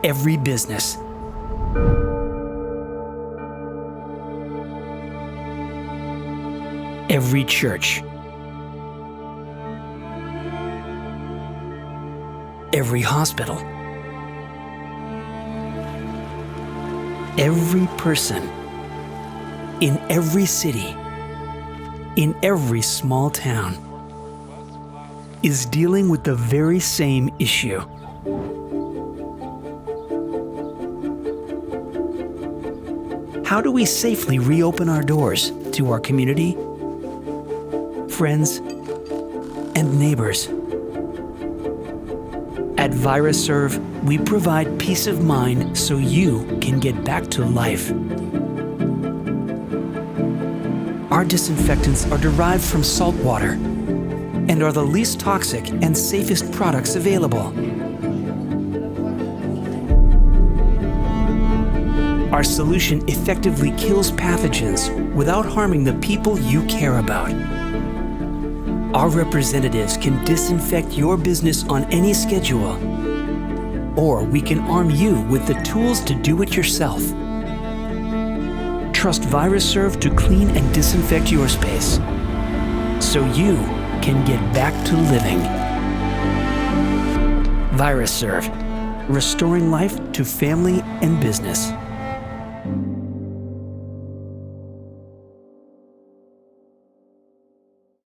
every business. Every church. Every hospital. Every person. In every city. In every small town. Is dealing with the very same issue. How do we safely reopen our doors to our community, friends, and neighbors? At Viruserv, we provide peace of mind so you can get back to life. Our disinfectants are derived from salt water and are the least toxic and safest products available. Our solution effectively kills pathogens without harming the people you care about. Our representatives can disinfect your business on any schedule, or we can arm you with the tools to do it yourself. Trust Viruserv to clean and disinfect your space, so you can get back to living. Viruserv, restoring life to family and business.